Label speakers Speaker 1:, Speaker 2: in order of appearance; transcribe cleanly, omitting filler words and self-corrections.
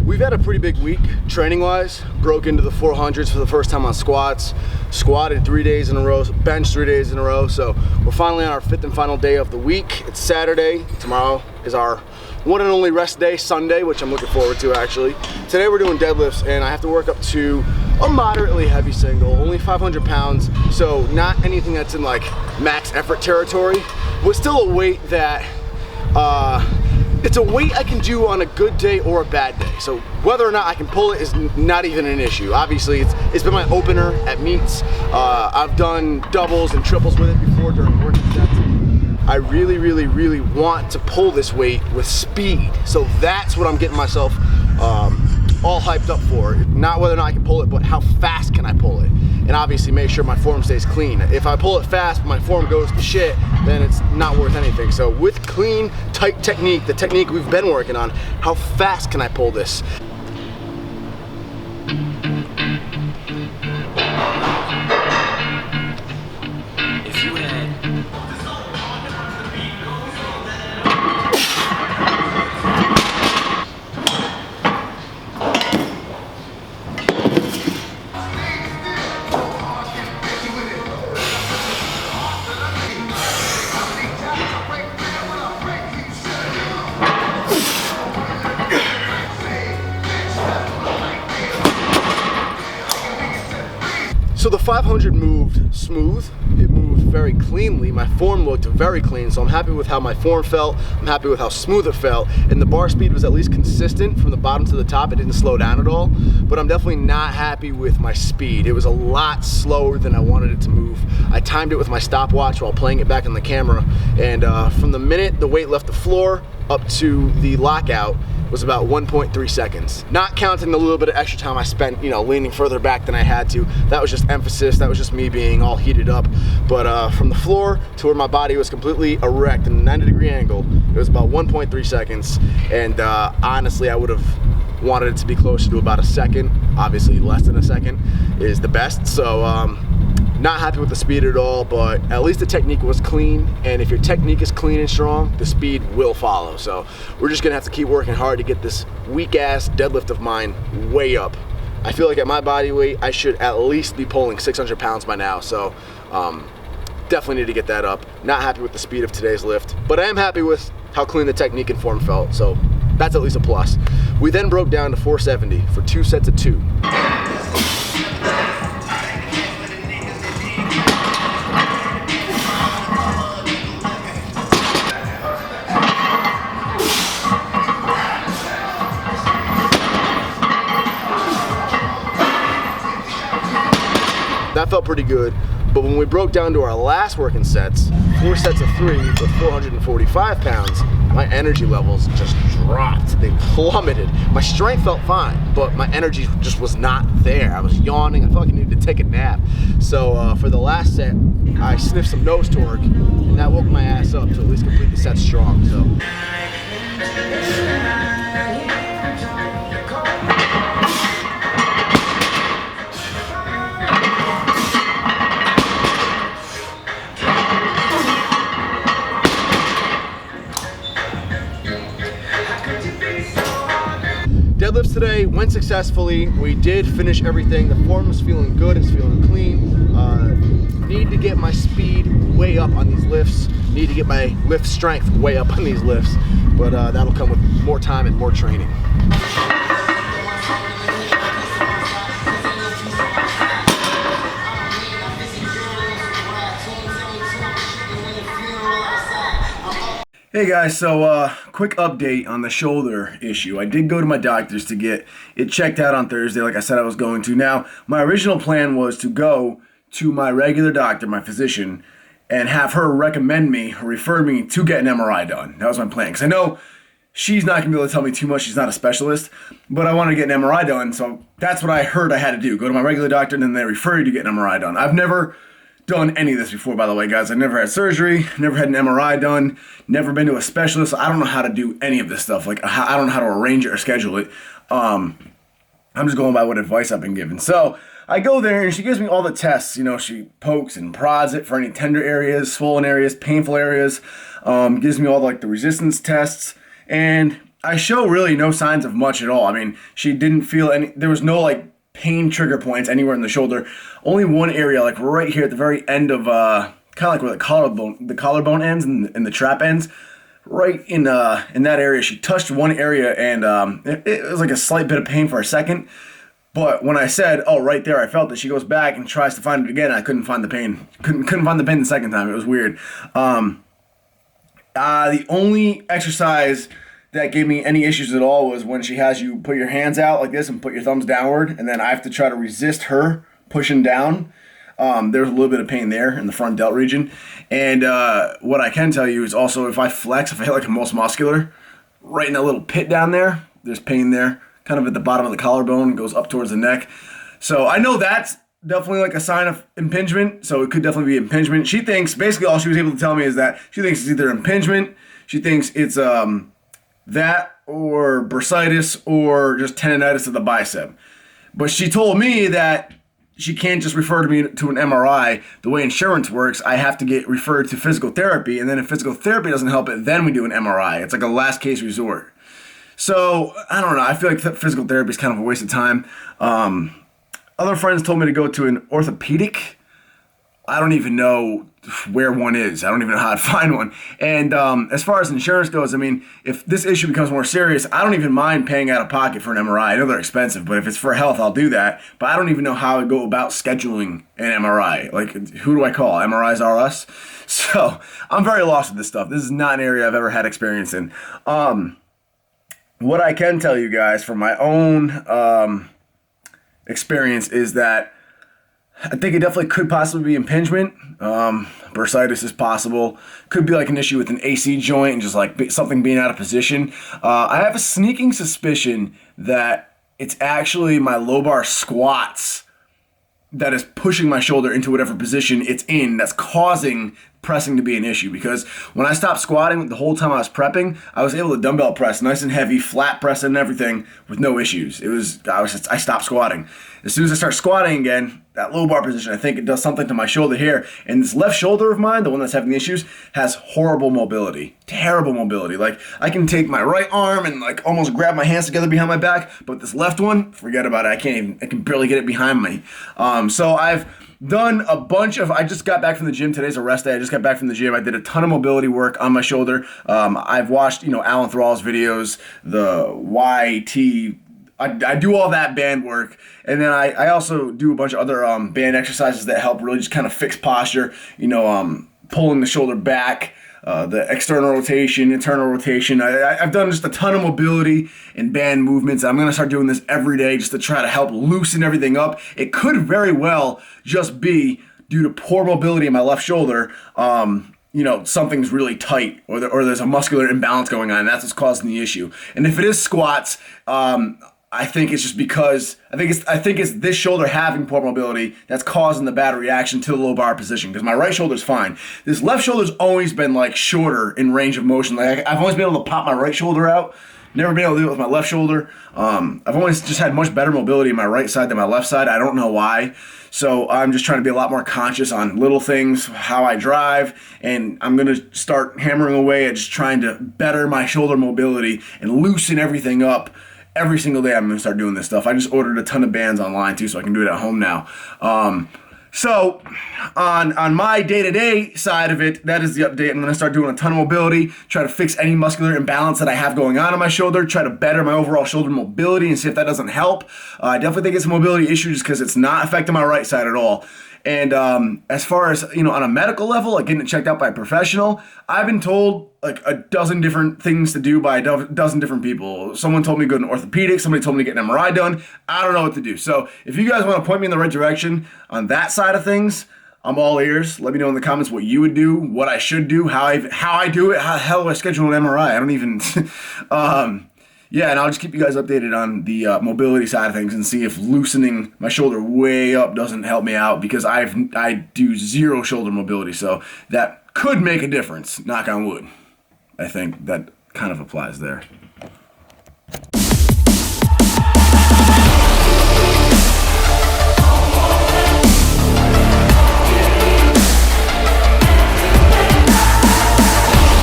Speaker 1: We've had a pretty big week training-wise. Broke into the 400s for the first time on squats. Squatted 3 days in a row, benched 3 days in a row. So we're finally on our fifth and final day of the week. It's Saturday. Tomorrow is our one and only rest day, Sunday, which I'm looking forward to actually. Today we're doing deadlifts and I have to work up to a moderately heavy single, only 500 pounds. So not anything that's in like max effort territory, but still a weight that, it's a weight I can do on a good day or a bad day. So whether or not I can pull it is not even an issue. Obviously, it's been my opener at meets. I've done doubles and triples with it before during working sets. I really want to pull this weight with speed. So that's what I'm getting myself all hyped up for. Not whether or not I can pull it, but how fast can I pull it? And obviously make sure my form stays clean. If I pull it fast, but my form goes to shit, then it's not worth anything. So with clean, tight technique, the technique we've been working on, how fast can I pull this? So the 500 moved smooth, it moved very cleanly, my form looked very clean, so I'm happy with how my form felt, I'm happy with how smooth it felt, and the bar speed was at least consistent from the bottom to the top, it didn't slow down at all, but I'm definitely not happy with my speed. It was a lot slower than I wanted it to move. I timed it with my stopwatch while playing it back on the camera, and from the minute the weight left the floor up to the lockout, was about 1.3 seconds. Not counting the little bit of extra time I spent, leaning further back than I had to. That was just emphasis, that was just me being all heated up. But from the floor to where my body was completely erect in a 90-degree angle, it was about 1.3 seconds. And honestly, I would have wanted it to be closer to about a second. Obviously, less than a second is the best. So, not happy with the speed at all, but at least the technique was clean, and if your technique is clean and strong, the speed will follow. So we're just gonna have to keep working hard to get this weak-ass deadlift of mine way up. I feel like at my body weight, I should at least be pulling 600 pounds by now, so definitely need to get that up. Not happy with the speed of today's lift, but I am happy with how clean the technique and form felt, so that's at least a plus. We then broke down to 470 for 2 sets of 2. That felt pretty good, but when we broke down to our last working sets, 4 sets of 3 with 445 pounds, my energy levels just dropped. They plummeted. My strength felt fine, but my energy just was not there. I was yawning. I felt like I needed to take a nap. So for the last set, I sniffed some nose torque, and that woke my ass up to at least complete the set strong. So. Deadlifts today went successfully. We did finish everything. The form was feeling good, it's feeling clean. Need to get my speed way up on these lifts. Need to get my lift strength way up on these lifts. But that'll come with more time and more training. Hey guys, so quick update on the shoulder issue. I did go to my doctor's to get it checked out on Thursday like I said I was going to. Now, my original plan was to go to my regular doctor, my physician, and have her recommend me or refer me to get an MRI done. That was my plan, because I know she's not going to be able to tell me too much. She's not a specialist, but I want to get an MRI done, so that's what I heard I had to do. Go to my regular doctor, and then they refer you to get an MRI done. I've never done any of this before, by the way, guys. I've never had surgery, never had an MRI done, never been to a specialist. I don't know how to do any of this stuff. Like, I don't know how to arrange it or schedule it. I'm just going by what advice I've been given. So I go there and she gives me all the tests. You know, she pokes and prods it for any tender areas, swollen areas, painful areas. Gives me all like the resistance tests. And I show really no signs of much at all. I mean, she didn't feel any, there was no like pain trigger points anywhere in the shoulder. Only one area, like right here at the very end of, kind of like where the collarbone ends and the trap ends. Right in that area, she touched one area, and it was like a slight bit of pain for a second. But when I said, "Oh, right there, I felt it," she goes back and tries to find it again. I couldn't find the pain. Couldn't find the pain the second time. It was weird. The only exercise that gave me any issues at all was when she has you put your hands out like this and put your thumbs downward, and then I have to try to resist her pushing down. There's a little bit of pain there in the front delt region. And what I can tell you is also if I flex, if I hit like a most muscular, right in that little pit down there, there's pain there, kind of at the bottom of the collarbone, goes up towards the neck. So I know that's definitely like a sign of impingement, so it could definitely be impingement. She thinks, basically all she was able to tell me is that she thinks it's either impingement, she thinks it's that or bursitis or just tendonitis of the bicep. But she told me that she can't just refer me to an MRI. The way insurance works, I have to get referred to physical therapy, and then if physical therapy doesn't help it, then we do an MRI. It's like a last case resort. So, I don't know. I feel like physical therapy is kind of a waste of time. Other friends told me to go to an orthopedic. I don't even know where one is. I don't even know how to find one. And as far as insurance goes, I mean, if this issue becomes more serious, I don't even mind paying out of pocket for an MRI. I know they're expensive, but if it's for health, I'll do that. But I don't even know how to go about scheduling an MRI. Like, who do I call? MRIs are us? So I'm very lost with this stuff. This is not an area I've ever had experience in. What I can tell you guys from my own experience is that I think it definitely could possibly be impingement. Bursitis is possible. Could be like an issue with an AC joint and just like something being out of position. I have a sneaking suspicion that it's actually my lobar squats that is pushing my shoulder into whatever position it's in that's causing pressing to be an issue. Because when I stopped squatting, the whole time I was prepping, I was able to dumbbell press nice and heavy, flat press and everything with no issues. I stopped squatting. As soon as I start squatting again, that low bar position, I think it does something to my shoulder here. And this left shoulder of mine, the one that's having the issues, has horrible mobility. Terrible mobility. Like, I can take my right arm and like almost grab my hands together behind my back, but this left one, forget about it. I can barely get it behind me. So I've done a bunch of, I just got back from the gym. Today's a rest day. I just got back from the gym. I did a ton of mobility work on my shoulder. I've watched, Alan Thrall's videos, the YT. I do all that band work, and then I also do a bunch of other band exercises that help really just kind of fix posture, pulling the shoulder back, the external rotation, internal rotation. I've done just a ton of mobility and band movements. I'm going to start doing this every day just to try to help loosen everything up. It could very well just be due to poor mobility in my left shoulder. Something's really tight, or there's a muscular imbalance going on, and that's what's causing the issue. And if it is squats, I think it's just because I think it's this shoulder having poor mobility that's causing the bad reaction to the low bar position. Because my right shoulder's fine. This left shoulder's always been like shorter in range of motion. Like I've always been able to pop my right shoulder out. Never been able to do it with my left shoulder. I've always just had much better mobility in my right side than my left side. I don't know why. So I'm just trying to be a lot more conscious on little things, how I drive, and I'm going to start hammering away at just trying to better my shoulder mobility and loosen everything up. Every single day I'm going to start doing this stuff. I just ordered a ton of bands online too, so I can do it at home now. So on my day-to-day side of it, that is the update. I'm going to start doing a ton of mobility, try to fix any muscular imbalance that I have going on in my shoulder, try to better my overall shoulder mobility and see if that doesn't help. I definitely think it's a mobility issue just because it's not affecting my right side at all. And as far as, on a medical level, like getting it checked out by a professional, I've been told like a dozen different things to do by a dozen different people. Someone told me to go to an orthopedic. Somebody told me to get an MRI done. I don't know what to do. So if you guys want to point me in the right direction on that side of things, I'm all ears. Let me know in the comments what you would do, what I should do, how I do it, how the hell do I schedule an MRI? I don't even... Yeah, and I'll just keep you guys updated on the mobility side of things and see if loosening my shoulder way up doesn't help me out, because I do zero shoulder mobility, so that could make a difference. Knock on wood. I think that kind of applies there.